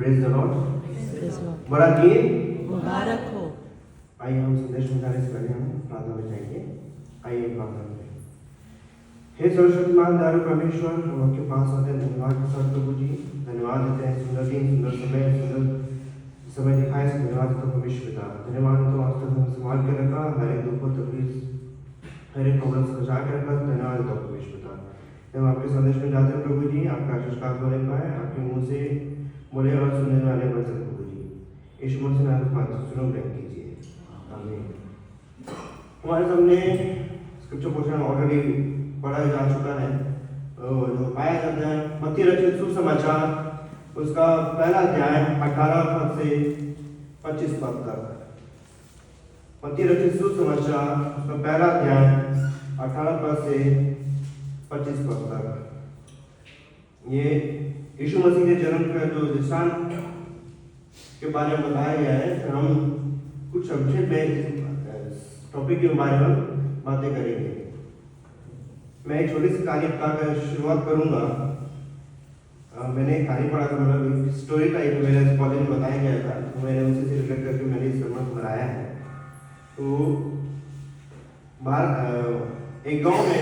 Praise the Lord. बड़ा दिन मुबारक हो। आइए हम संदेश में जाने से पहले हम प्रार्थना में जाएंगे। आइए प्रार्थना में। हे सर्वशक्तिमान दयालु परमेश्वर, हम आपके पास आते हैं धन्यवाद के साथ प्रभु जी, धन्यवाद देते हैं सुंदर दिन, सुंदर समय दिखाए, धन्यवाद तो परमेश्वर पिता, धन्यवाद तो आज तक हमें संभाल के रखा, हर एक दुख और तकलीफ हर एक प्रॉब्लम से बचा के रखा, धन्यवाद तो परमेश्वर पिता। हम आपके संदेश में जाते हैं प्रभु जी, आपका आशीर्वाद होने पाए, आपके मुंह से बोले और सुनने वाले वचन प्रभु जी, यीशु मसीह नाम से बात सुनो ग्रहण कीजिए, आमीन। हमारे सामने स्क्रिप्चर पोर्शन ऑलरेडी पढ़ा जा चुका है, जो पाया जाता है मत्ती रचित सुसमाचार उसका पहला अध्याय 18 पद से 25 पद तक। मत्ती रचित सुसमाचार उसका पहला अध्याय 18 पद से 25 पद तक। ये यीशु मसीह के जन्म का जो दृष्टांत के बारे में बताया गया है, फिर हम कुछ संक्षेप में टॉपिक के बारे में बातें करेंगे। मैं एक छोटी सी कहानी बताकर शुरुआत करूंगा। मैंने कहानी पढ़ा था, मतलब स्टोरी टाइप मेरे कॉलेज में बताया गया था, तो मैंने उनसे रिलेट करके मैंने इस सर्मन को बनाया है। तो बाहर एक गांव में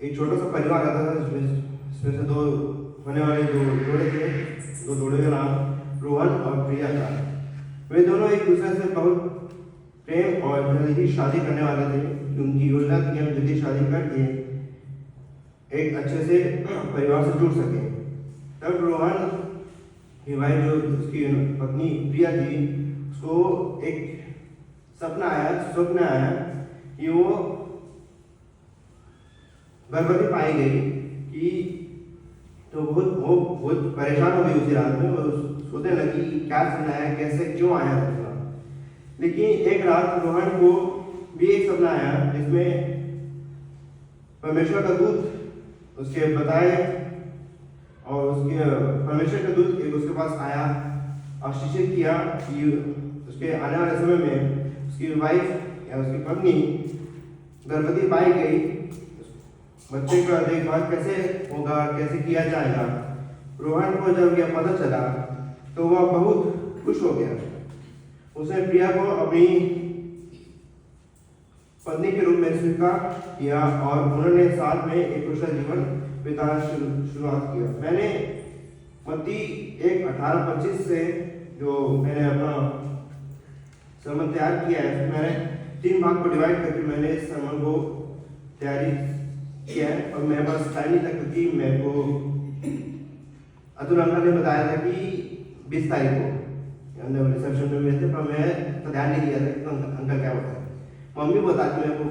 एक छोटा सा परिवार आता था, जिसमें से दो होने वाले दो जोड़े थे। दो जोड़े का नाम रोहन और प्रिया था। वे दोनों एक दूसरे से बहुत प्रेम और जल्दी शादी करने वाले थे। उनकी योजना थी कि हम जल्दी शादी करके एक अच्छे से परिवार से जुड़ सके। तब रोहन की वाइफ, जो उसकी पत्नी प्रिया थी, उसको एक स्वप्न आया कि वो गर्भवती पाई गई कि तो बहुत परेशान हो गई उसी रात में। वो सोचने लगी क्या सपना है, कैसे क्यों आया सपना। लेकिन एक रात रोहन को भी एक सपना आया जिसमें परमेश्वर का दूत उसके बताए, और उसके परमेश्वर का दूत एक उसके पास आया, आशीषित किया कि उसके आने वाले समय में उसकी वाइफ या उसकी पत्नी गर्भवती पाई गई, बच्चे का देखभाल कैसे होगा, कैसे किया जाएगा। रोहन को जब यह पता चला तो वह बहुत खुश हो गया। उसने प्रिया को अपनी पत्नी के रूप में स्वीकार किया और उन्होंने साथ में एक कुशल जीवन बिताना शुरुआत किया। मैंने मत्ती 1:18-25 से जो मैंने अपना सर्मन तैयार किया है, मैंने 3 भाग को डिवाइड करके मैंने इस सर्मन को तैयारी किया है। और मेरे पास टाइम नहीं था, क्योंकि मेरे को अतुल अंकल ने बताया था कि 20 तारीख को रिसेप्शन में मिलते, पर मैं तो ध्यान नहीं दिया था कि अंकल क्या बताया। मम्मी बताती मेरे को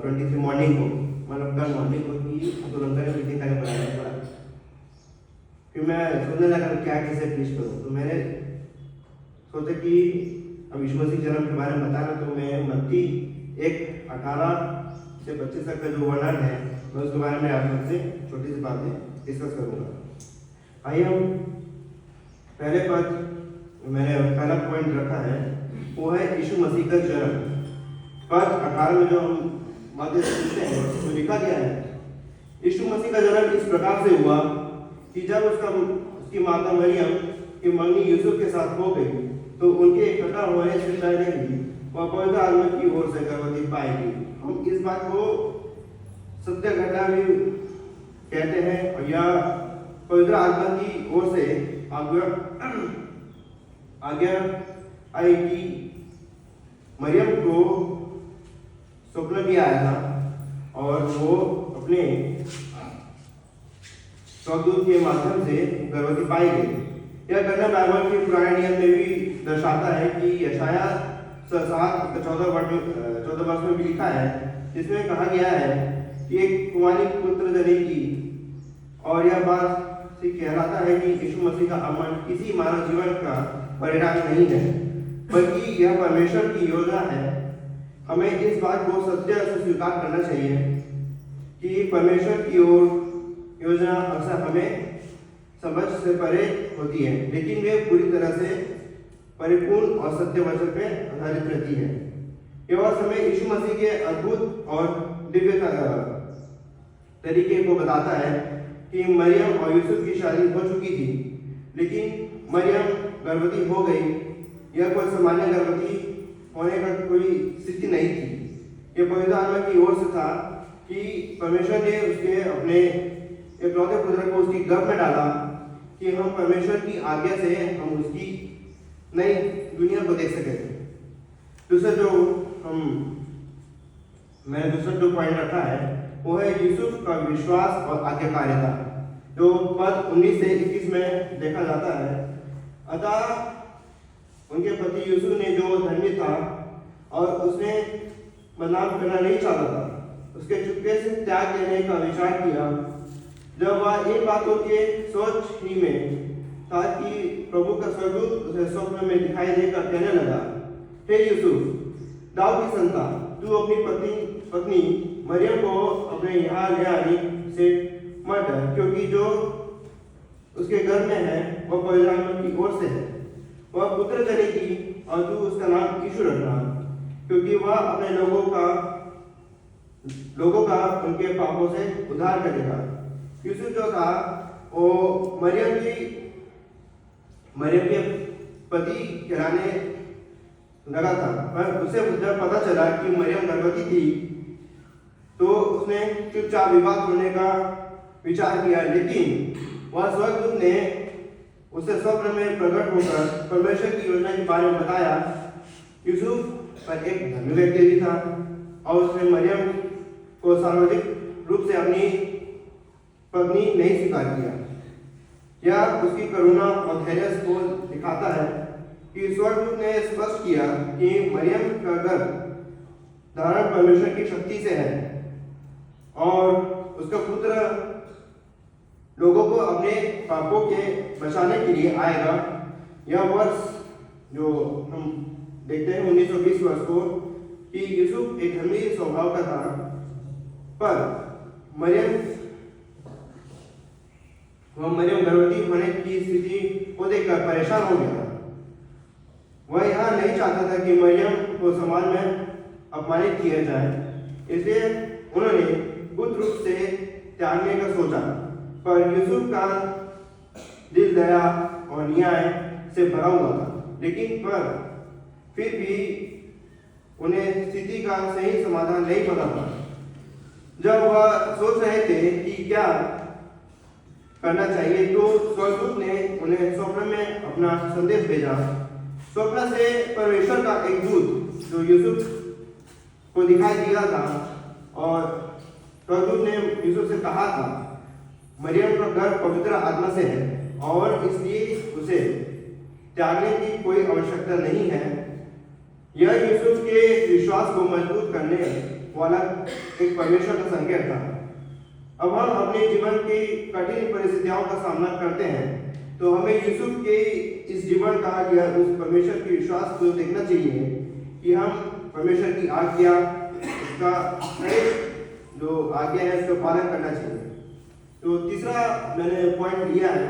23 मॉर्निंग को, मतलब कल मॉर्निंग को, कि अतुल अंकल ने मीटिंग करके बताया। फिर मैं सोचने लगा क्या कैसे प्लीज करूँ। तो मैंने सोचा कि अब यीशु मसीह जन्म के बारे में बताना, तो मैं मत्ती 1:18 से 25 तक का जो वर्णन है, मैं उसके बारे में आप सबसे छोटी सी बातें डिस्कस करूँगा। आइए हम पहले पद, मैंने पहला पॉइंट रखा है, वो है यीशु मसीह का जन्म। पद 18 में जो हम बातें सुनते हैं उसमें लिखा गया है, यीशु मसीह का जन्म इस प्रकार से हुआ कि जब उसकी माता मरियम की मंगनी यूसुफ के साथ हो गई, तो उनके इकट्ठा होने से पहले ही वह पवित्र आत्मा की ओर से गर्भवती पाएगी। हम इस बात को सत्य घटना भी कहते हैं, और यह पवित्र आत्मा की ओर से आज्ञा आई कि मरियम को स्वप्न भी आया था, और वो अपने स्वर्गदूत के माध्यम से गर्भवती पाई गई। यह घटना बाइबल के पुराने नियम में भी दर्शाता है कि यशाया 7:14 वर्ष में भी लिखा है, जिसमें कहा गया है कि एक कुंवारी पुत्र जनेगी, और यह बात से कहलाता है कि यीशु मसीह का आगमन किसी मानव जीवन का परिणाम नहीं है, बल्कि यह परमेश्वर की योजना है। हमें इस बात को सत्य से स्वीकार करना चाहिए कि परमेश्वर की ओर योजना अक्सर हमें समझ से परे होती है, लेकिन वे पूरी तरह से परिपूर्ण और सत्य वचन पे आधारित रहती है। यह वर्ष हमें यीशु मसीह के अद्भुत और दिव्य तरीके को बताता है कि मरियम और यूसुफ की शादी हो चुकी थी, लेकिन मरियम गर्भवती हो गई। यह कोई सामान्य गर्भवती होने का कोई स्थिति नहीं थी। यह पवित्र आत्मा की ओर से था कि परमेश्वर ने उसके अपने इकलौते पुत्र को उसकी गर्भ में डाला कि हम परमेश्वर की आज्ञा से हम उसकी नई दुनिया को देख सके। दूसरा जो पॉइंट रखा है वो है यूसुफ का विश्वास और आज्ञाकारिता, जो पद 19 से 21 में देखा जाता है। अतः उनके पति यूसुफ ने जो धर्मी था और उसने बदनाम करना नहीं चाहता था, उसके चुपके से त्याग देने का विचार किया। जब वह इन बातों के सोच ही में था कि प्रभु का स्वर्गदूत उसे स्वप्न में दिखाई देकर कहने लगा, हे यूसुफ, दाऊद की संतान, तू अपनी पत्नी मरियम को अपने यहाँ ले आने से मत डर, क्योंकि जो उसके घर में है वह पवित्र आत्मा की ओर से है। वह पुत्र जनेगी और तू उसका नाम यीशु रखना, क्योंकि वह अपने लोगों का उनके पापों से उद्धार करेगा। यूसुफ जो था वो मरियम के पति कहलाने लगा था, पर उसे जब पता चला कि मरियम गर्भवती थी तो उसने चुपचाप विवाह होने का विचार किया। लेकिन वह स्वर्गदूत ने उसे स्वप्न में प्रकट होकर परमेश्वर की योजना के बारे में बताया। यूसुफ पर एक धर्मी व्यक्ति भी था और उसने मरियम को सार्वजनिक रूप से अपनी पत्नी नहीं स्वीकार किया। यह उसकी करुणा और धैर्य को दिखाता है कि स्वर्गदूत ने स्पष्ट किया कि मरियम का गर्भ धारण परमेश्वर की शक्ति से है और उसका पुत्र लोगों को अपने पापों के बचाने के लिए आएगा। यह वर्ष जो हम देखते हैं 1920 वर्ष को कि यूसुफ एक धर्मी स्वभाव का था, पर मरियम गर्भवती होने की स्थिति को देखकर परेशान हो गया। वह यह नहीं चाहता था कि मरियम को समाज में अपमानित किया जाए, इसलिए उन्होंने गुप्त रूप से त्यागने का सोचा। पर यूसुफ का दिल दया और न्याय से भरा हुआ था, लेकिन फिर भी उन्हें स्थिति का सही समाधान नहीं पता था। जब वह सोच रहे थे कि क्या करना चाहिए, तो स्वर्गदूत ने उन्हें स्वप्न में अपना संदेश भेजा। स्वप्न से परमेश्वर का एक दूत जो यूसुफ को दिखाई दिया था और स्वर्गदूत ने यूसुफ से कहा था, मरियम का गर्भ पवित्र आत्मा से है और इसलिए उसे त्यागने की कोई आवश्यकता नहीं है। यह यूसुफ के विश्वास को मजबूत करने वाला एक परमेश्वर का संकेत था। अब हम अपने जीवन की कठिन परिस्थितियों का सामना करते हैं, तो हमें यूसुफ के इस जीवन का या उस परमेश्वर के विश्वास को देखना चाहिए कि हम परमेश्वर की आज्ञा, उसका जो आज्ञा है उसका पालन करना चाहिए। तो तीसरा मैंने पॉइंट लिया है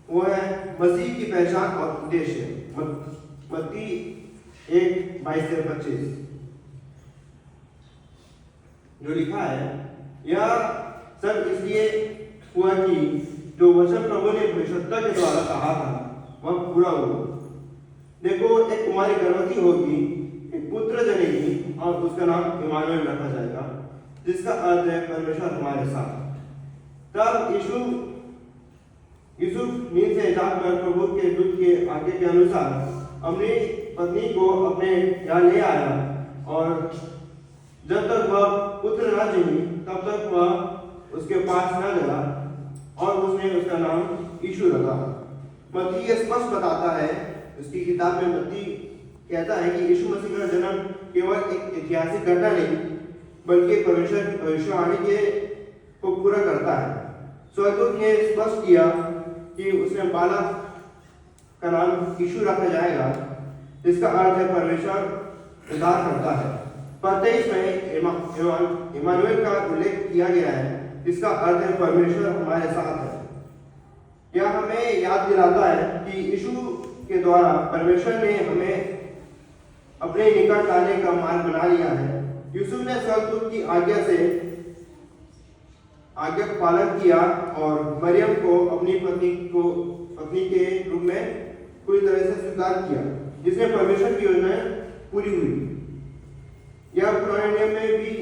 वो है मसीह की पहचान और उद्देश्य। मत्ती 1:22-25 जो लिखा है, यह सब इसलिए हुआ कि जो वचन प्रभु ने भविष्यवक्ता के द्वारा कहा था वह पूरा हुआ। देखो, एक कुमारी गर्भवती होगी, एक पुत्र जनेगी और उसका नाम इमानुएल रखा जाएगा, जिसका अर्थ है परमेश्वर हमारे साथ। तब यूसुफ नींद से जागकर प्रभु के दूत के आज्ञा के अनुसार अपनी पत्नी को अपने यहाँ ले आया और जब तक वह पुत्र न जनी तब तक वह उसके पास न गया और उसने उसका नाम यीशु रखा। मत्ती ये स्पष्ट बताता है, उसकी किताब में मत्ती कहता है कि यीशु मसीह का जन्म केवल एक ऐतिहासिक घटना नहीं बल्कि परमेश्वर की भविष्यवाणी को पूरा करता है। स्वर्गदूत ने स्पष्ट किया कि उसने बालक का नाम यीशु रखा जाएगा, जिसका अर्थ है परमेश्वर उद्धार करता है। 23 में इमानुएल का उल्लेख किया गया है, जिसका अर्थ है परमेश्वर हमारे साथ है। यह हमें याद दिलाता है कि यीशु के द्वारा परमेश्वर ने हमें अपने निकट लाने का मार्ग बना लिया है। यूसुफ ने स्वर्गदूत की आज्ञा का पालन किया और मरियम को अपनी पत्नी को पत्नी के रूप में पूरी तरह से स्वीकार किया, जिससे परमेश्वर की योजना पूरी हुई। यह पुराने नियम में भी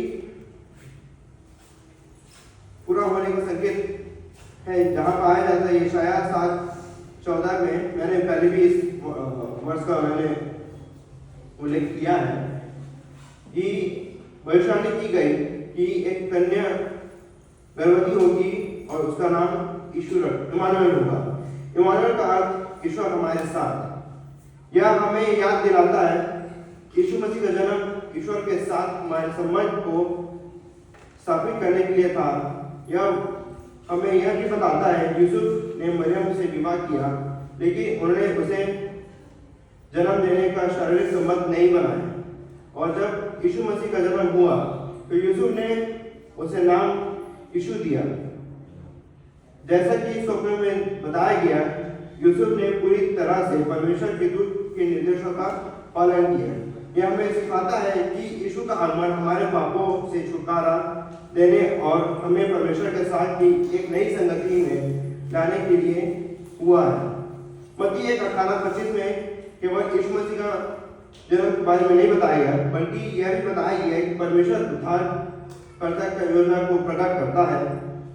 पूरा होने का संकेत है, जहां पाया जाता है यशायाह 7:14 में। मैंने पहले भी इस वर्ष का मैंने उल्लेख किया है कि भविष्यवाणी की गई कि एक कन्या गर्भवती होगी और उसका नाम इम्मानुएल होगा। इम्मानुएल का अर्थ ईश्वर हमारे साथ। यह हमें याद दिलाता है यीशु मसीह का जन्म ईश्वर के साथ हमारे संबंध को स्थापित करने के लिए था। यह हमें यह भी बताता है यूसुफ ने मरियम से विवाह किया, लेकिन उन्होंने उसे जन्म देने का शारीरिक संबंध नहीं बनाया। और जब यीशु मसीह का जन्म हुआ तो यूसुफ ने उसे नाम यीशु दिया। जैसा कि स्वप्न में बताया गया, यूसुफ ने पूरी तरह से परमेश्वर के दूत के निर्देशों का पालन किया। यह हमें सिखाता है कि यीशु का आगमन हमारे पापों से छुटकारा देने और हमें परमेश्वर के साथ भी एक नई संगति में लाने के लिए हुआ है। मत्ती 1:18-25 में केवल यीशु मसीह का जन्म के बारे में नहीं बताया गया, बल्कि यह भी बताया गया कि परमेश्वर उद्धारकर्ता की योजना को प्रकट करता है।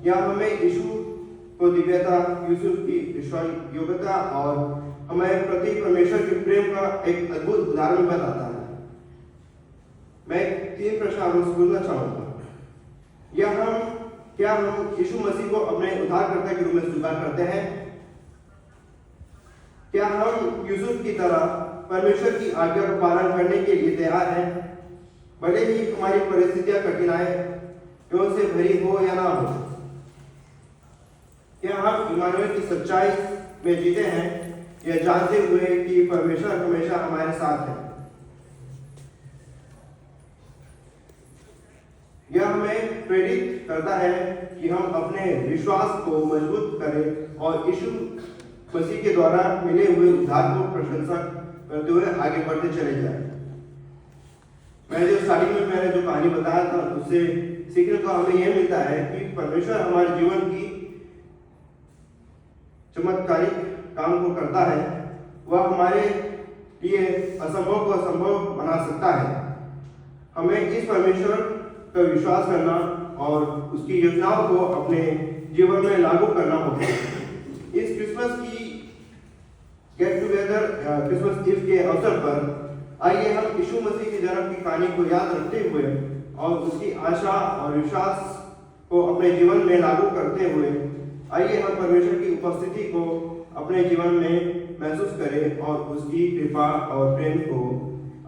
यह हमें यीशु को दिव्यता, यूसुफ की योग्यता और हमें प्रति परमेश्वर के प्रेम का एक अद्भुत उदाहरण बताता है। मैं 3 प्रश्न आपसे पूछना चाहूंगा। क्या हम यीशु मसीह को अपने उद्धारकर्ता के रूप में स्वीकार करते हैं? क्या हम यूसुफ की तरह परमेश्वर की आज्ञा का पालन करने के लिए तैयार हैं, भले ही हमारी परिस्थितियां कठिनाइयों से भरी हो या ना हो? क्या हम इम्मानुएल की सच्चाई में जीते हैं, यह जानते हुए कि परमेश्वर हमेशा हमारे साथ है? यह हमें प्रेरित करता है कि हम अपने विश्वास को मजबूत करें और यीशु मसीह के द्वारा मिले हुए उद्धार को प्रशंसा करते हुए आगे बढ़ते चले जाएं। मैं जो स्टार्टिंग में मैंने जो कहानी बताया था, उससे सीखने को हमें यह मिलता है कि परमेश्वर हमारे जीवन की चमत्कारिक काम को करता है। वह हमारे लिए असंभव को संभव बना सकता है। हमें इस परमेश्वर का विश्वास करना और उसकी योजनाओं को अपने जीवन में लागू करना होगा। इस क्रिसमस की गेट टुगेदर क्रिसमस ईव के अवसर पर आइए हम यीशु मसीह के जन्म की कहानी को याद रखते हुए और उसकी आशा और विश्वास को अपने जीवन में लागू करते हुए आइए हम परमेश्वर की उपस्थिति को अपने जीवन में महसूस करें और उसकी कृपा और प्रेम को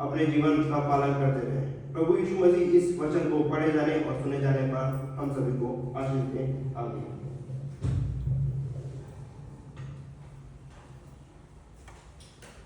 अपने जीवन का पालन करते रहें। प्रभु यीशु मसीह इस वचन को पढ़े जाने और सुने जाने पर हम सभी को आशीष दें। आमीन।